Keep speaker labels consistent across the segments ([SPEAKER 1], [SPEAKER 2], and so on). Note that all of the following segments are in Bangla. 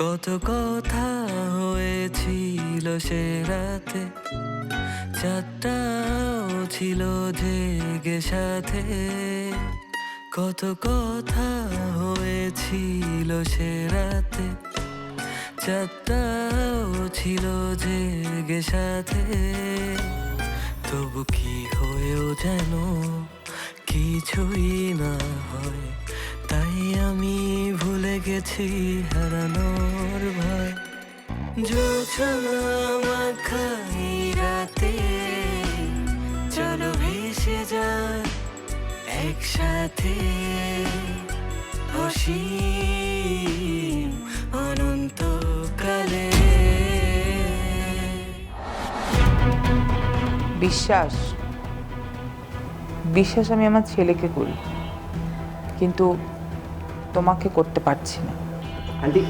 [SPEAKER 1] কত কথা হয়েছিল সে রাতে, চাঁদটাও ছিল জেগে সাথে। কত কথা হয়েছিল সে রাতে, চাঁদটাও ছিল জেগে সাথে। তবু কি হয়েও যেন কিছুই না হয়, তাই আমি ভুলে গেছি হারানোর ভয়। জোছনা মাখাই রাতে, চলো ভেসে যায় একসাথে, অসীম অনন্তকালে।
[SPEAKER 2] বিশ্বাস বিশ্বাস আমি আমার ছেলেকে করি, কিন্তু তোমাকে করতে পারছি না।
[SPEAKER 3] আন্টি,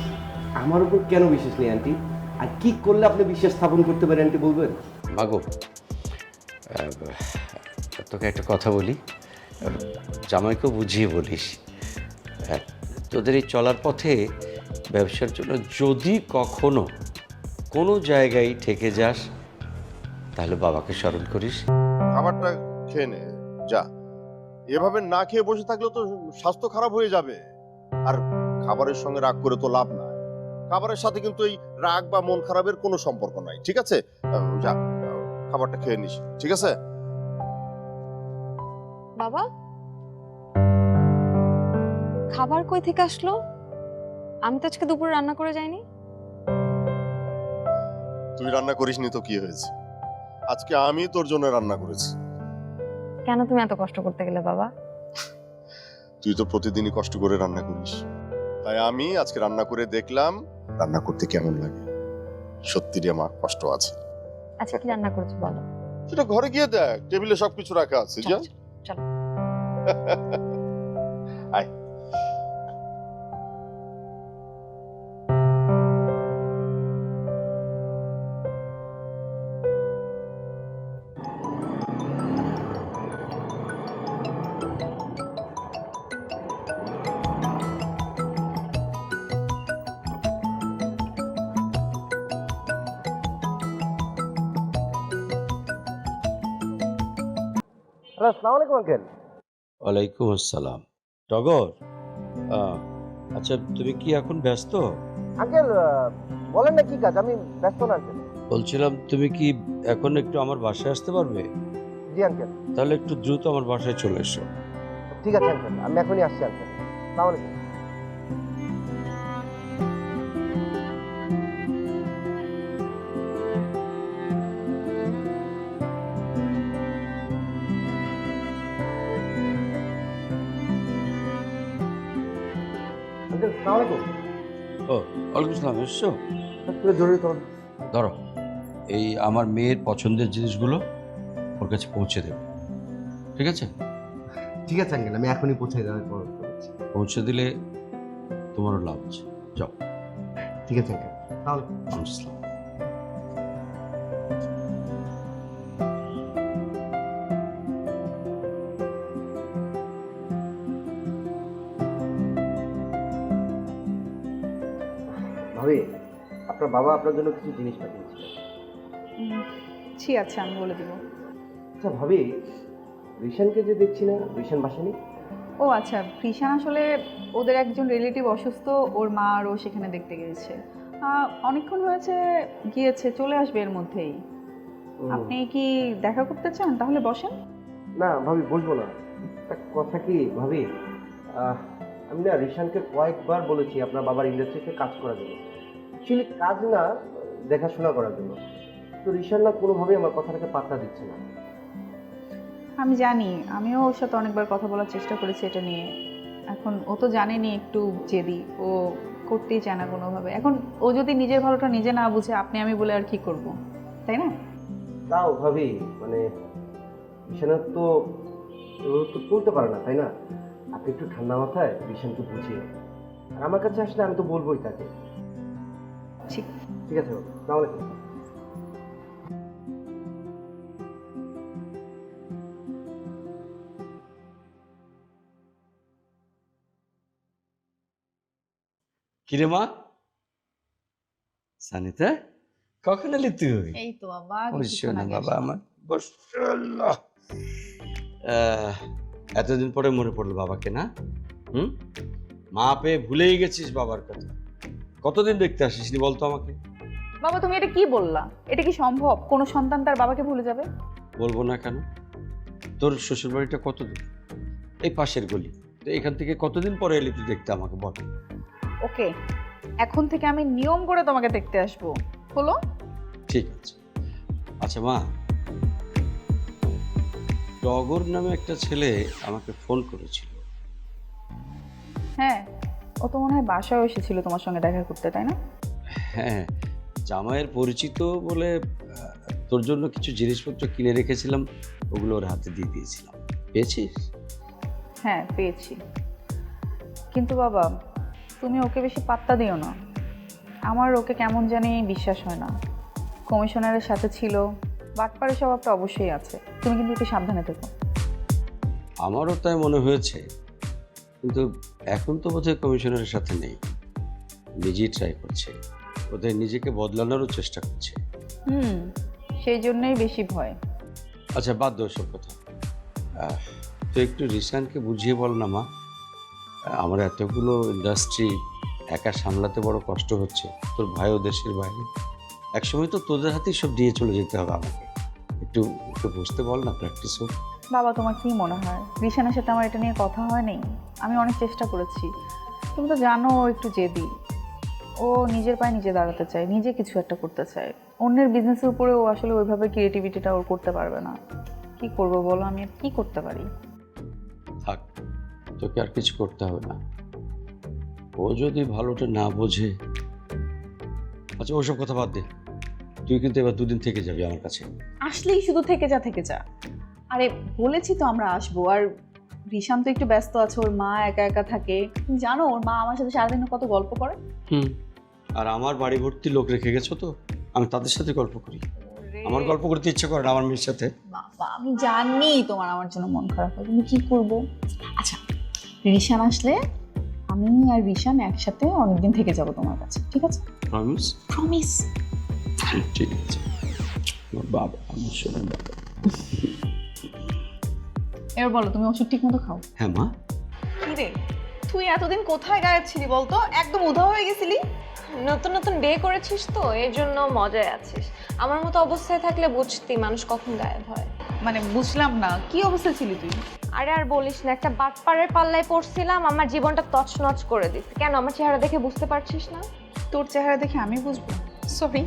[SPEAKER 3] আমার উপর কেন বিশ্বাস নেই আন্টি? আর কি করলে আপনি বিশ্বাস স্থাপন করতে পারেন আন্টি, বলবেন?
[SPEAKER 4] মাগো, তোকে একটা কথা বলি, জামাইকেও বুঝিয়ে বলিস। তোদের এই চলার পথে ব্যবসার জন্য যদি কখনো কোনো জায়গায় ঠেকে যাস, তাহলে বাবাকে স্মরণ করিস।
[SPEAKER 5] খাবারটা খেয়ে নে, যা। এভাবে না খেয়ে বসে থাকলে তো স্বাস্থ্য খারাপ হয়ে যাবে। আর খাবারের সঙ্গে রাগ করে তো লাভ নাই। খাবারের সাথে কিন্তু এই রাগ বা মন খারাপের কোনো সম্পর্ক নাই, ঠিক আছে? যা, খাবারটা খেয়ে নিস, ঠিক আছে?
[SPEAKER 6] বাবা, খাবার কই থেকে আসলো? আমি তো আজকে দুপুরে রান্না করে যাইনি।
[SPEAKER 5] তুই রান্না করিসনি তো কি হয়েছে? আজকে আমি তোর জন্য রান্না করেছি।
[SPEAKER 6] কেন তুমি এত কষ্ট করতে গেলে বাবা?
[SPEAKER 5] তুই তো প্রতিদিনই কষ্ট করে রান্না করিস, তাই আমি আজকে রান্না করে দেখলাম রান্না করতে কেমন লাগে। সত্যি রে মা, কষ্ট আছে।
[SPEAKER 6] আচ্ছা, কি রান্না করেছো বলো?
[SPEAKER 5] সেটা ঘরে গিয়ে দেখ, টেবিলে সবকিছু রাখা আছে। যা।
[SPEAKER 6] চলো।
[SPEAKER 5] আয়।
[SPEAKER 3] হ্যালো, আসসালামু আলাইকুম আঙ্কেল।
[SPEAKER 4] ওয়ালাইকুম আসসালাম। টগর, আচ্ছা তুমি কি এখন ব্যস্ত?
[SPEAKER 3] আঙ্কেল, বলেন না কি কাজ? আমি ব্যস্ত না আঙ্কেল।
[SPEAKER 4] বলছিলাম তুমি কি এখন একটু আমার বাসায় আসতে পারবে?
[SPEAKER 3] জি আঙ্কেল।
[SPEAKER 4] তাহলে একটু দ্রুত আমার বাসায় চলে এসো।
[SPEAKER 3] ঠিক আছে আঙ্কেল, আমি এখনই আসছি আঙ্কেল। আসসালামু আলাইকুম। আঙ্কেল, আসসালামু আলাইকুম।
[SPEAKER 4] ও, ওয়ালাইকুম আসসালাম। এসছো?
[SPEAKER 3] একটু জরুরি করুন।
[SPEAKER 4] ধরো, এই আমার মেয়ের পছন্দের জিনিসগুলো ওর কাছে পৌঁছে দেবে, ঠিক আছে?
[SPEAKER 3] ঠিক আছে আঙ্কেল, আমি এখনই পৌঁছে দেওয়ার পর করছি।
[SPEAKER 4] পৌঁছে দিলে তোমারও লাভ আছে। যাও।
[SPEAKER 3] ঠিক আছে আঙ্কেল, তাহলে
[SPEAKER 4] আসসালাম।
[SPEAKER 3] ভাবি, আপনার বাবা আপনার জন্য কিছু জিনিস পাঠিয়েছিলেন।
[SPEAKER 2] ঠিক আছে, আমি বলে দিব।
[SPEAKER 3] আচ্ছা ভাবি, রিশানকে যে দেখছি না, রিশান বাসানি?
[SPEAKER 7] ও আচ্ছা, কৃষাণ আসলে ওদের একজন রিলেটিভ অসুস্থ, ওর মা আর ও সেখানে দেখতে গিয়েছে। অনেকক্ষণ হয়েছে গিয়েছে, চলে আসবে এর মধ্যেই। আপনি কি দেখা করতে চান? তাহলে বসেন।
[SPEAKER 3] না ভাবি, বলবো না। একটা কথা কি ভাবি, আমি না রিশানকে কয়েকবার বলেছি আপনার বাবার ইন্ডাস্ট্রিতে কাজ করার জন্য। অ্যাকচুয়ালি কাজ না, দেখাশোনা করার জন্য। তো রিশান না কোনোভাবেই আমার কথাটাকে পাত্তা দিচ্ছে না।
[SPEAKER 7] আমি জানি, আমিও ওর সাথে অনেকবার কথা বলার চেষ্টা করেছি এটা নিয়ে। এখন ও তো জানেনি, একটু জেদি, ও করতেই চায় না কোনোভাবে। এখন ও যদি নিজের ভালোটা নিজে না বুঝে, আপনি আমি বলে আর কি করব, তাই না?
[SPEAKER 3] তাও ভাবি, মানে রিশানের তো ও তো চলতে পারে না, তাই না? আপনি একটু ঠান্ডা মাথায় রিশানকে বুঝিয়ে, আর আমার কাছে আসলে আমি তো বলবোই তাকে।
[SPEAKER 7] ঠিক।
[SPEAKER 3] ঠিক আছে বাবু, তাহলে
[SPEAKER 4] কিরে মা, সানিতা, কখন এলি তুই?
[SPEAKER 7] এই তো বাবা
[SPEAKER 4] অবশ্যই না বাবা আমার, বস। আল্লাহ। এতদিন পরে মনে পড়লো বাবাকে, না? মা পেয়ে ভুলেই গেছিস বাবার কথা। কতদিন দেখতে আসিস নি বলতো আমাকে?
[SPEAKER 7] বাবা তুমি এটা কি বললা? এটা কি সম্ভব কোনো সন্তান তার বাবাকে ভুলে যাবে?
[SPEAKER 4] বলবো না কেন? তোর শ্বশুর বাড়িটা কত দূর? এই পাশের গলি। তো এখান থেকে কতদিন পরে এলি তুই দেখতে আমাকে বল।
[SPEAKER 7] ওকে, এখন থেকে আমি নিয়ম করে তোমাকে দেখতে আসবো, হলো?
[SPEAKER 4] ঠিক আছে। আচ্ছা মা, টগর নামে একটা ছেলে আমাকে ফোন করেছিল।
[SPEAKER 7] হ্যাঁ, ও তো মনে হয় বাসায় এসেছিল তোমার সঙ্গে দেখা করতে, তাই না?
[SPEAKER 4] হ্যাঁ, জামাইয়ের পরিচিত বলে তোর জন্য কিছু জিনিসপত্র কিনে রেখেছিলাম, ওগুলো ওর হাতে দিয়ে দিয়েছিলাম। পেয়েছিস?
[SPEAKER 7] হ্যাঁ পেয়েছি, কিন্তু বাবা তুমি ওকে বেশি পাত্তা দিও না। আমার ওকে কেমন জানি বিশ্বাস হয় না। কমিশনারের সাথে ছিল, বাটপাড়ের স্বভাবটা অবশ্যই আছে। তুমি কিন্তু একটু সাবধানে থেকো।
[SPEAKER 4] আমারও তাই মনে হয়েছে, কিন্তু এখন তো বোধহয় কমিশনারের সাথে নেই, নিজেই ট্রাই করছে, ওদের নিজেকে বদলানোরও চেষ্টা করছে।
[SPEAKER 7] সেই জন্যই বেশি ভয়।
[SPEAKER 4] আচ্ছা বাদ দাও সব কথা। তো একটু রিসানকে বুঝিয়ে বল না মা, আমার এতগুলো ইন্ডাস্ট্রি একা সামলাতে বড় কষ্ট হচ্ছে। তোর ভাইও দেশের বাইরে, একসময় তো তোদের হাতেই সব দিয়ে চলে যেতে হবে আমাকে। একটু একটু বুঝতে বল না, প্র্যাকটিস হোক।
[SPEAKER 7] বাবা তোমার কি মনে হয় রিশানের সাথে আমার এটা নিয়ে কথা হয়নি? আমি অনেক চেষ্টা করেছি। তুমি তো জানো ও একটু জেদি। ও নিজের পায়ে নিজে দাঁড়াতে চায়, নিজে কিছু একটা করতে চায়। অন্যের বিজনেসের উপরে ও আসলে ওইভাবে ক্রিয়েটিভিটিটা ওর করতে পারবে না। কি করব বলো, আমি আর কি করতে পারি?
[SPEAKER 4] থাক, তোকে আর কিছু করতে হবে না। ও যদি ভালোটা না বোঝে। আচ্ছা ওসব কথা বাদ দে, তুই কিন্তু এবার দুদিন থেকে যাবি আমার কাছে।
[SPEAKER 7] আসলেই শুধু থেকে যা থেকে যা। আরে বলেছি তো আমরা আসবো। আর রিশান তো একটু ব্যস্ত আছে, ওর মা একা একা থাকে। তুমি জানো ওর মা আমার সাথে সারাদিন কত গল্প করে।
[SPEAKER 4] আর আমার বাড়ি ভর্তি লোক রেখে গেছো তো, আমি তাদের সাথে গল্প করি। আমার গল্প করতে ইচ্ছে করে না আমার মেয়ের সাথে।
[SPEAKER 7] বাবা আমি জানি তোমার আমার জন্য মন খারাপ হয়, তুমি কি করবো? আচ্ছা রিশান আসলে আমি আর রিশান একসাথে অনেকদিন থেকে যাব তোমার কাছে, ঠিক আছে?
[SPEAKER 4] প্রমিস?
[SPEAKER 7] প্রমিস।
[SPEAKER 4] ঠিক আছে আমার বাবা, আমার শোনো বাবা।
[SPEAKER 7] এবার বলো তুমি ওষুধ ঠিক মতো খাও?
[SPEAKER 4] হ্যাঁ মা।
[SPEAKER 7] কি রে তুই এতদিন কোথায় গায়েব ছিলি বলতো? একদম উধাও হয়ে গেছিলি।
[SPEAKER 6] নতুন নতুন বিয়ে করেছিস তো এর জন্য মজায় আছিস। আমার মতো অবস্থায় থাকলে বুঝতি মানুষ কখন গায়েব হয়।
[SPEAKER 7] মানে বুঝলাম না কি অবস্থা ছিলি তুই?
[SPEAKER 6] আরে আর বলিস না, একটা বাটপাড়ের পাল্লায় পড়ছিলাম, আমার জীবনটা তছনছ করে দিস। কেন আমার চেহারা দেখে বুঝতে পারছিস না?
[SPEAKER 7] তোর চেহারা দেখে আমি বুঝবো? সরি,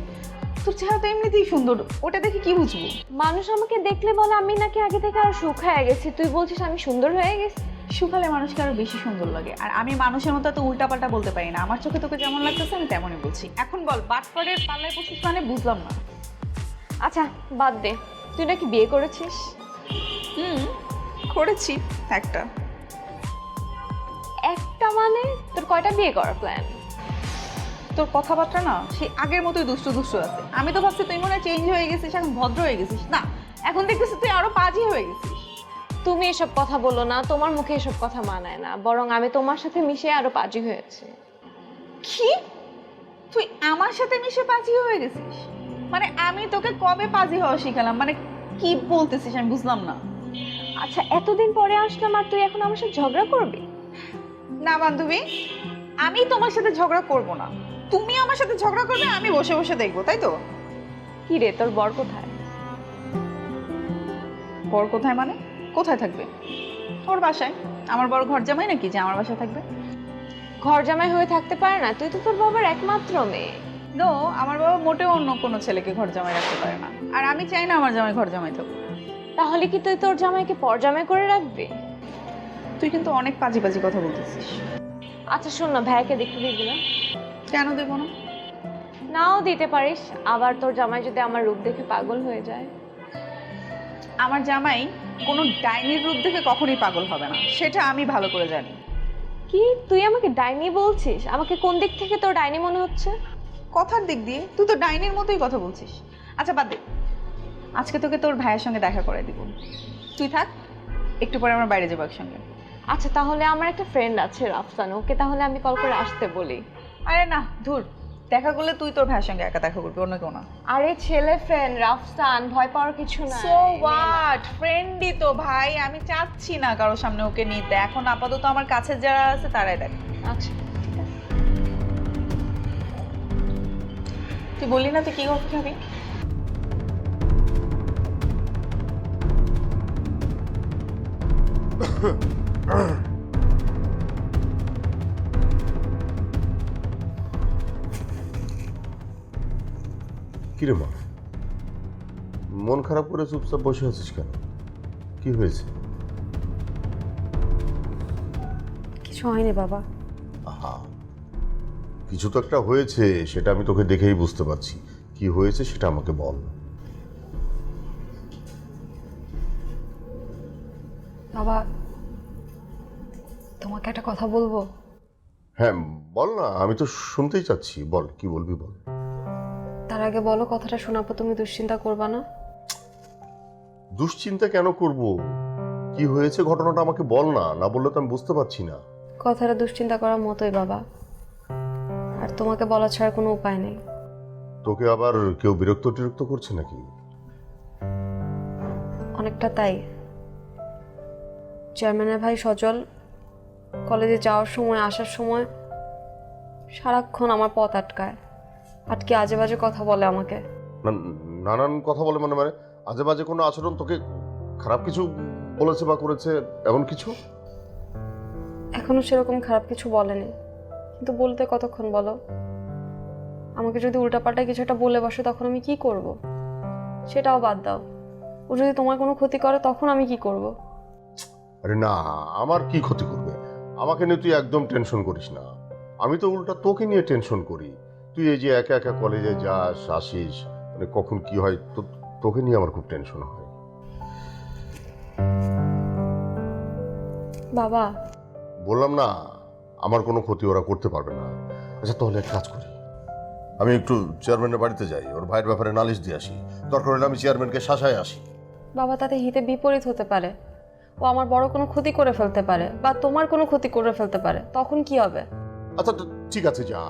[SPEAKER 7] তোর চেহারা তো এমনিতেই সুন্দর, ওটা দেখে কি বুঝবো?
[SPEAKER 6] মানুষ আমাকে দেখলে বলে আমি নাকি আগে থেকে আর শুকায় গেছি। তুই বলছিস আমি সুন্দর হয়ে গেছি?
[SPEAKER 7] শুকালে মানুষকে আরো বেশি সুন্দর লাগে। আর আমি মানুষের মতো এত উল্টাপাল্টা বলতে পারি না। আমার চোখে তোকে যেমন লাগতেছে আমি তেমনই বলছি। এখন বল বাটপাড়ের পাল্লায় পড়ছিস মানে বুঝলাম না।
[SPEAKER 6] আচ্ছা বাদ দে, তুই নাকি বিয়ে করেছিস?
[SPEAKER 7] করেছি একটা।
[SPEAKER 6] একটা মানে তোর কয়টা বিয়ে করার প্ল্যান?
[SPEAKER 7] তোর কথাবার্তা না সেই আগের মতোই দুষ্টু দুষ্টু আছে। আমি তো ভাবছি তুই মনে হয় চেঞ্জ হয়ে গেছিস, এখন ভদ্র হয়ে গেছিস। না, এখন দেখতেছিস তুই আরো পাজি হয়ে গেছিস।
[SPEAKER 6] তুমি এসব কথা বলো না, তোমার মুখে এসব কথা মানায় না। বরং আমি তোমার সাথে মিশে আরো পাজি হয়েছে।
[SPEAKER 7] কি? তুই আমার সাথে মিশে পাজি হয়ে গেছিস? মানে আমি তোকে কবে পাজি হওয়া শিখালাম? মানে কি বলতেছিস আমি বুঝলাম না।
[SPEAKER 6] আচ্ছা এতদিন পরে আসলাম আর তুই এখন আমার সাথে ঝগড়া করবি?
[SPEAKER 7] না বান্ধবী, আমি তোমার সাথে ঝগড়া করব না। তুমি আমার সাথে ঝগড়া করবে, আমি বসে বসে দেখবো, তাই তো?
[SPEAKER 6] কি রে তোর বর কোথায়?
[SPEAKER 7] বর কোথায় মানে? কোথায় থাকবে? ওর বাসায়। আমার বড় ঘর জামাই নাকি যে আমার বাসায় থাকবে?
[SPEAKER 6] ঘর জামাই হয়ে থাকতে পারে না? তুই তো তোর বাবার একমাত্র মেয়ে।
[SPEAKER 7] নো, আমার বাবা মোটেও অন্য কোনো ছেলেকে ঘর জামাই রাখতে পারে না। আর আমি চাই না আমার জামাই ঘর জামাই থাকুক।
[SPEAKER 6] তাহলে কি তুই তোর জামাইকে পর জামাই করে রাখবি?
[SPEAKER 7] তুই কিন্তু অনেক পাজি পাজি কথা বলতেছিস।
[SPEAKER 6] আচ্ছা শোন না, ভাইকে দেখতে দিবি না?
[SPEAKER 7] কেন দেবো না?
[SPEAKER 6] নাও দিতে পারিস। আবার তোর জামাই যদি আমার রূপ দেখে পাগল হয়ে যায়?
[SPEAKER 7] আমার জামাই কোনো ডাইনির রূপ দেখে কখনোই পাগল হবে না, সেটা আমি ভালো করে জানি।
[SPEAKER 6] কি তুই আমাকে ডাইনি বলছিস? আমাকে কোন দিক থেকে তোর ডাইনি মনে হচ্ছে?
[SPEAKER 7] কথার দিক দিয়ে তুই তো ডাইনির মতোই কথা বলছিস। আচ্ছা বাদ দে, আজকে তোকে তোর ভাইয়ের সঙ্গে দেখা করে দিব। তুই থাক, একটু পরে আমরা বাইরে যাবো একসঙ্গে।
[SPEAKER 6] আচ্ছা তাহলে আমার একটা ফ্রেন্ড আছে রাফসান, ওকে তাহলে আমি কল করে আসতে বলি।
[SPEAKER 7] আরে না ধুর, দেখা করলে তুই তোর ভাইয়ের সঙ্গে একা দেখা করবি, অন্য কেউ না।
[SPEAKER 6] আরে ছেলে ফ্রেন্ড রাফসান, ভয় পাওয়ার কিছু না।
[SPEAKER 7] সো হোয়াট, ফ্রেন্ডই তো ভাই, আমি চাচ্ছি না কারোর সামনে ওকে নিতে। এখন আপাতত আমার কাছে যারা আছে তারাই দেখ।
[SPEAKER 6] আচ্ছা
[SPEAKER 7] তুই বললি না তুই কি কফি খাবি?
[SPEAKER 5] কিরে মা, মন খারাপ করে চুপচাপ বসে আছিস কেন? কি হয়েছে?
[SPEAKER 8] কিছু হয়নি বাবা।
[SPEAKER 5] আহা, কিছু তো একটা হয়েছে, সেটা আমি তোকে দেখেই বুঝতে পারছি। কি হয়েছে সেটা আমাকে বল।
[SPEAKER 8] বাবা, তোমাকে একটা কথা বলবো।
[SPEAKER 5] হ্যাঁ বল না, আমি তো শুনতেই চাচ্ছি। বল, কি বলবি বল।
[SPEAKER 8] তার আগে বলো, কথাটা শোনার তুমি দুশ্চিন্তা করবা না?
[SPEAKER 5] দুশ্চিন্তা কেন করব? কি হয়েছে ঘটনাটা আমাকে বল না, না বললে তো আমি বুঝতে পারছি না।
[SPEAKER 8] কথাটা দুশ্চিন্তা করার মতোই বাবা, আর তোমাকে বলা ছাড়া কোনো উপায় নেই।
[SPEAKER 5] তোকে আবার কেউ বিরক্ত টিরক্ত করছে নাকি?
[SPEAKER 8] অনেকটা তাই। চেয়ারম্যানের ভাই সজল কলেজে যাওয়ার সময় আসার সময় সারাক্ষণ আমার পথ আটকে আজে বাজে কথা বলে আমাকে।
[SPEAKER 5] নানান কথা বলে? মানে মানে আজে বাজে কোনো আচরণ? তোকে খারাপ কিছু বলেছে বা করেছে এমন কিছু?
[SPEAKER 8] এখনো সেরকম খারাপ কিছু বলেনি, কিন্তু বলতে কতক্ষণ বলো? আমাকে যদি উল্টাপাল্টা কিছু একটা বলে বসে তখন আমি কি করব? সেটাও বাদ দাও, ও যদি তোমার কোনো ক্ষতি করে তখন আমি কি করব?
[SPEAKER 5] আরে না, আমার কি ক্ষতি করবে? আমাকে নিয়ে তুই একদম টেনশন করিস না। আমি তো উল্টা তোকে নিয়ে টেনশন করি। তুই এই যে একা একা কলেজে যাস আসিস, মানে কখন কি হয় তোকে নিয়ে আমার খুব টেনশন হয়।
[SPEAKER 8] বাবা,
[SPEAKER 5] বললাম না, আমার কোনো ক্ষতি ওরা করতে পারবে না। আচ্ছা তাহলে এক কাজ করি, আমি একটু চেয়ারম্যানের বাড়িতে যাই, ওর ভাইয়ের ব্যাপারে নালিশ দিয়ে আসি। দরকার হলে আমি চেয়ারম্যানকে শাসায় আসি।
[SPEAKER 8] বাবা, তাতে হিতে বিপরীত হতে পারে। ও আমার বড় কোনো ক্ষতি করে ফেলতে পারে বা তোমার কোনো ক্ষতি করে ফেলতে পারে, তখন কি হবে?
[SPEAKER 5] আচ্ছা ঠিক আছে, যা।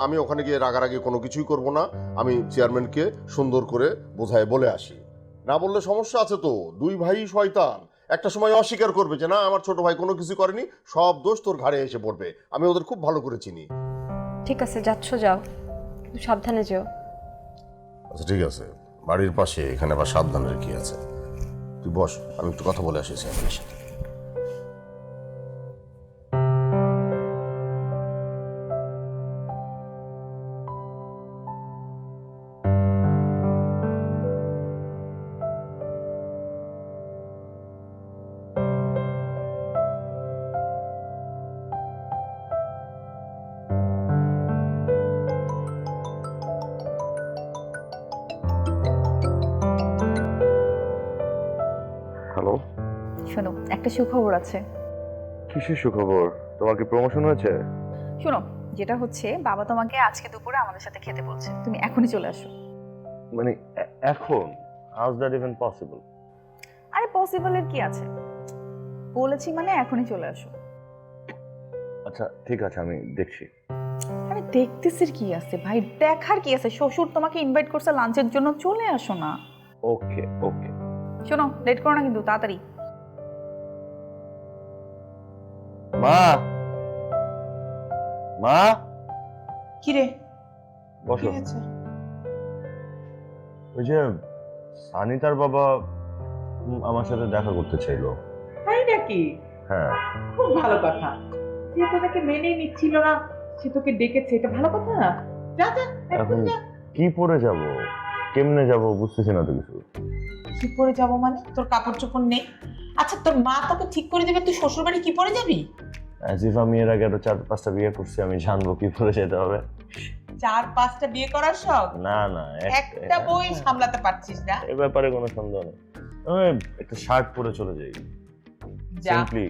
[SPEAKER 5] আমি ওখানে গিয়ে রাগারাগি কোনো কিছুই করব না। আমি চেয়ারম্যানকে সুন্দর করে বোঝায় বলে আসি। না বললে সমস্যা আছে তো, দুই ভাই শয়তান। একটা সময় অস্বীকার করবে যে না আমার ছোট ভাই কোনো কিছু করেনি, সব দোষ তোর ঘাড়ে এসে পড়বে। আমি ওদের খুব ভালো করে চিনি।
[SPEAKER 8] ঠিক আছে, যাচ্ছ যাও, কিন্তু সাবধানে যেও।
[SPEAKER 5] আচ্ছা ঠিক আছে, বাড়ির পাশে, এখানে আবার সাবধানের কি আছে? তুই বস, আমি একটু কথা বলে আসি চেয়ারম্যানের সাথে।
[SPEAKER 9] হ্যালো,
[SPEAKER 7] শোনো, একটা সুখবর আছে।
[SPEAKER 9] কিসের সুখবর? তোমার কি প্রমোশন হয়েছে?
[SPEAKER 7] শোনো, যেটা হচ্ছে বাবা তোমাকে আজকে দুপুরে আমাদের সাথে খেতে বলছে, তুমি এখনই চলে আসো।
[SPEAKER 9] মানে এখন? How is that even possible?
[SPEAKER 7] আরে পসিবলের কি আছে, বলেছি মানে এখনই চলে আসো।
[SPEAKER 9] আচ্ছা ঠিক আছে, আমি দেখছি।
[SPEAKER 7] আরে দেখতেছিস কি আছে ভাই, দেখার কি আছে? শ্বশুর তোমাকে ইনভাইট করছে লাঞ্চের জন্য, চলে আসো না।
[SPEAKER 9] ওকে ওকে।
[SPEAKER 7] শোনো, লেট করো না কিন্তু, তাড়াতাড়ি।
[SPEAKER 9] মা, মা,
[SPEAKER 2] কি রে,
[SPEAKER 9] বসো।
[SPEAKER 2] কি হয়েছে?
[SPEAKER 9] ওই যে সানি তার বাবা আমার সাথে দেখা করতে চাইলো।
[SPEAKER 2] তাই নাকি?
[SPEAKER 9] হ্যাঁ।
[SPEAKER 2] খুব ভালো কথা। যে তোকে মেনে নিচ্ছিল না, সে তোকে ডেকেছে, এটা ভালো কথা না? যা যা,
[SPEAKER 9] এখন কি পরে যাব, কেমনে যাব বুঝতেছি না তো কিছু।
[SPEAKER 2] কি পরে যাবো মানে? তোর কাপড় চোপড় নেই? আচ্ছা তোর মা তোকে ঠিক করে দেবে, তুই শ্বশুর বাড়ি কি পরে যাবি?
[SPEAKER 9] অ্যাজ ইফ আমি এর আগে আরো 4-5টা বিয়ে করছি, আমি জানবো কি পরে যেতে হবে।
[SPEAKER 2] 4-5টা বিয়ে করার শখ?
[SPEAKER 9] না না,
[SPEAKER 2] একটা বই সামলাতে পারছিস না?
[SPEAKER 9] এ ব্যাপারে কোনো সন্দেহ নেই। আমি একটা শার্ট পরে চলে যাই,
[SPEAKER 2] যা।
[SPEAKER 9] সিম্পলি।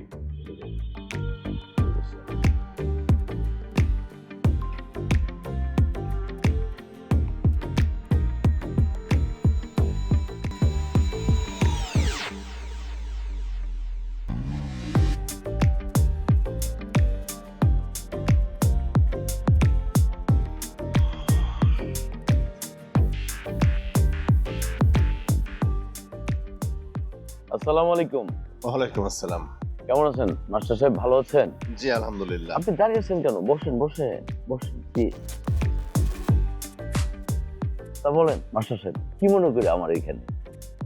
[SPEAKER 10] আসসালামু আলাইকুম।
[SPEAKER 5] ওয়ালাইকুম আসসালাম।
[SPEAKER 10] কেমন আছেন মাস্টার সাহেব? ভালো আছেন?
[SPEAKER 5] জি আলহামদুলিল্লাহ।
[SPEAKER 10] আপনি দাঁড়িয়েছেন কেন? বসেন বসেন বসেন। কি তা বলেন মাস্টার সাহেব, কি মনে করে আমার এখানে?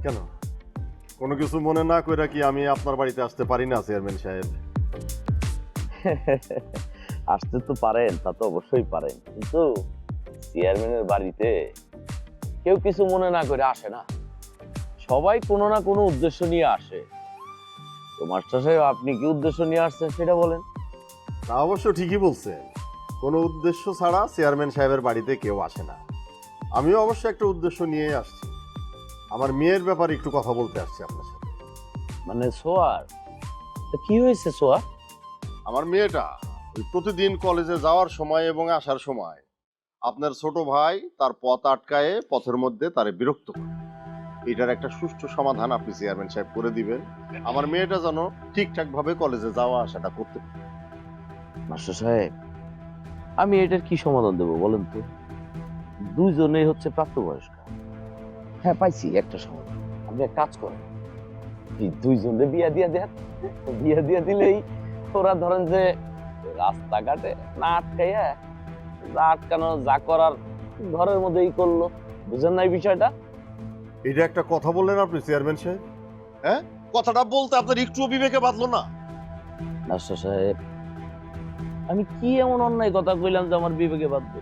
[SPEAKER 5] কেন কোনো কিছু মনে না কইরা কি আমি আপনার বাড়িতে আসতে পারি না চেয়ারম্যান সাহেব?
[SPEAKER 10] আসতে তো পারেন, তা তো অবশ্যই পারেন, কিন্তু চেয়ারম্যানের বাড়িতে কেউ কিছু মনে না করে আসে না। সবাই কোনো না কোনো উদ্দেশ্য নিয়ে আসে। তো মাস্টার সাহেব, আপনি কি উদ্দেশ্য নিয়ে আসছেন সেটা বলেন।
[SPEAKER 5] তা অবশ্য ঠিকই বলছেন, কোনো উদ্দেশ্য ছাড়া চেয়ারম্যান সাহেবের বাড়িতে কেউ আসে না। আমিও অবশ্য একটা উদ্দেশ্য নিয়ে আসছি। আমার মেয়ের ব্যাপারে একটু কথা বলতে আসছি আপনার সাথে।
[SPEAKER 10] মানে সোয়ার, তা কি হয়েছে সোয়ার?
[SPEAKER 5] আমার মেয়েটা ওই প্রতিদিন কলেজে যাওয়ার সময় এবং আসার সময় আপনার ছোট ভাই তার পথ আটকায়ে পথের মধ্যে তারে বিরক্ত করে। এটার একটা সুষ্ঠু সমাধান আপনি চেয়ারম্যান সাহেব করে দিবেন, আমার মেয়েটা যেন ঠিকঠাক ভাবে কলেজে যাওয়া আসাটা করতে পারে।
[SPEAKER 10] মাস্টার সাহেব, আমি এটার কি সমাধান দেবো বলেন তো? দুইজনেই হচ্ছে প্রাপ্তবয়স্ক। হ্যাঁ, পাইছি একটা সমাধান। আপনি এক কাজ করেন, এই দুইজনে বিয়া দিয়া দেন। বিয়া দিয়া দিলেই ওরা ধরেন যে রাস্তাঘাটে না আটকাইয়া, যা আটকানো যা করার ঘরের মধ্যেই করলো। বুঝেন না এই বিষয়টা?
[SPEAKER 5] এটা একটা কথা বললেন আপনি চেয়ারম্যান সাহেব। হ্যাঁ, কথাটা বলতে আপনার একটুও বিবেকে বাঁধলো না?
[SPEAKER 10] মাস্টার সাহেব, আমি কি এমন অন্যায় কথা কইলাম যে আমার বিবেকে বাঁধবে?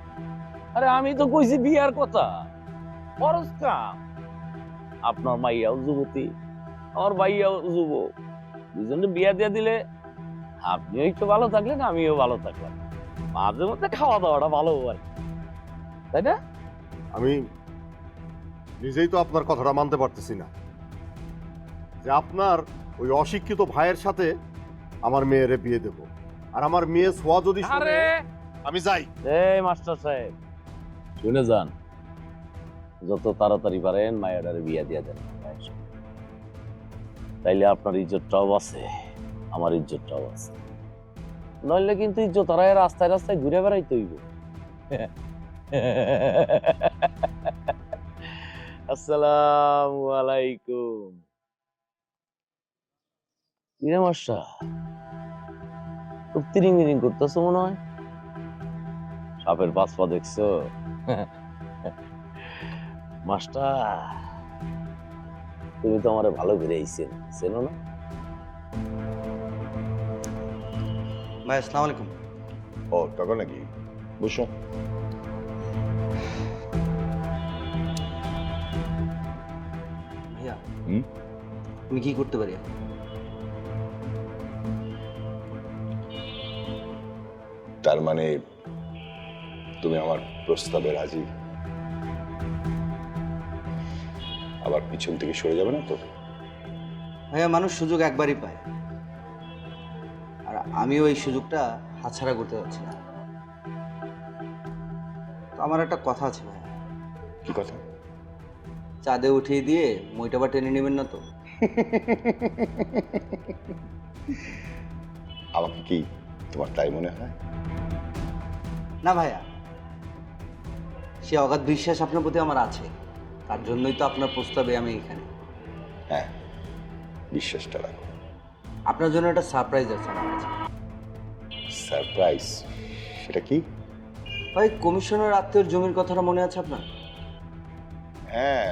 [SPEAKER 10] আরে আমি তো কইছি বিয়ার কথা, ফরজ কাম। আপনার মাইয়াও যুবতী, আমার ভাইয়াও যুবক, দুজনে বিয়া দিয়ে দিলে আপনিও একটু ভালো থাকলেন, আমিও ভালো থাকলাম। মাঝে মধ্যে খাওয়া দাওয়াটা ভালো হয়, তাই না?
[SPEAKER 5] আমি নিজেই তো আপনার কথাটা মানতে পারতেছি না যে আপনার ওই অশিক্ষিত ভাইয়ের সাথে আমার মেয়েরে বিয়ে দেব, আর আমার মেয়ে সোয়া যদি শুনে-
[SPEAKER 10] আরে
[SPEAKER 5] আমি যাই।
[SPEAKER 10] এই মাস্টার সাহেব, শুনে যান, যত তাড়াতাড়ি পারেন মায়াডারে বিয়া দিয়ে দেন। তাইলে আপনার ইজ্জতটাও আছে, আমার ইজ্জতটাও আছে। নইলে কিন্তু ইজ্জত হারায় রাস্তায় রাস্তায় ঘুরে বেড়াইতে হইব। আসসালামু আলাইকুম। ইরে মাস্টার, খুব তিরিং মিরিং করতেছো মনে হয়। সাপের পাঁচ পা দেখছো? মাস্টার, তুমি তো আমারে ভালো করে আইছেন, চেনো না?
[SPEAKER 3] ভাই আসসালামু আলাইকুম।
[SPEAKER 5] ও টাকা নাকি? বুঝছো
[SPEAKER 3] ভাইয়া,
[SPEAKER 10] হুম?
[SPEAKER 3] আমি কি করতে পারি?
[SPEAKER 11] তার মানে তুমি আমার প্রস্তাবে রাজি? আবার পিছন থেকে সরে যাবে না তো?
[SPEAKER 3] ভাইয়া, মানুষ সুযোগ একবারই পায়, আর আমিও এই সুযোগটা হাতছাড়া করতে পারছি না। তো আমার একটা কথা আছে ভাইয়া।
[SPEAKER 11] কি কথা?
[SPEAKER 3] চাঁদে উঠিয়ে দিয়ে মইটা বা টেনে নেবেন না তো?
[SPEAKER 11] আমাকে কি তোমার তাই মনে হয়?
[SPEAKER 3] না ভাইয়া, সে অগাধ বিশ্বাস আপনার প্রতি আমার আছে, তার জন্যই তো আপনার প্রস্তাবে আমি এখানে।
[SPEAKER 11] হ্যাঁ, বিশ্বাসটা রাখো।
[SPEAKER 3] আপনার জন্য একটা সারপ্রাইজ আছে আমার কাছে।
[SPEAKER 11] সারপ্রাইজ? সেটা কি?
[SPEAKER 3] ভাই, কমিশনার আত্মীয়র জমির কথাটা মনে আছে আপনার?
[SPEAKER 11] হ্যাঁ,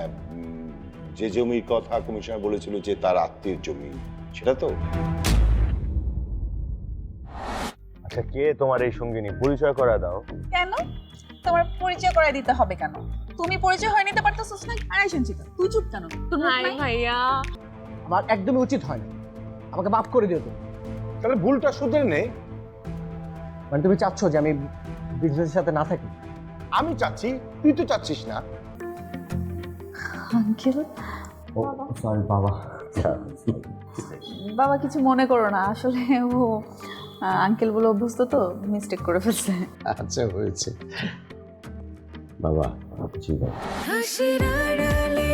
[SPEAKER 11] যে জমির কথা কমিশনার বলেছিল যে তার আত্মীয়ের জমি, সেটা তো?
[SPEAKER 9] আচ্ছা, কে তোমার এই সঙ্গিনী? পরিচয় করা দাও।
[SPEAKER 2] কেন তোমার পরিচয় করাই দিতে হবে কেন? তুমি পরিচয় হয়ে নিতে পারতেছিস না? আর শুনছিস, তুই চুপ কেন? তোর মুখ
[SPEAKER 6] হাই
[SPEAKER 2] নাই?
[SPEAKER 6] ভাইয়া,
[SPEAKER 12] আমার একদমই উচিত হয় না, আমাকে মাফ করে দিও তুমি।
[SPEAKER 9] তাহলে ভুলটা শুধরে নে।
[SPEAKER 12] মানে তুমি চাচ্ছ যে আমি বিজনেসের সাথে না থাকি?
[SPEAKER 9] আমি চাচ্ছি, তুই তো চাচ্ছিস না।
[SPEAKER 7] আঙ্কেল,
[SPEAKER 12] ও সরি বাবা।
[SPEAKER 7] বাবা কিছু মনে করো না, আসলে ও আঙ্কেল বলে অভ্যস্ত তো, মিস্টেক করে ফেলছে।
[SPEAKER 4] আচ্ছা, হয়েছে বাবা।
[SPEAKER 1] হাসির আড়ালে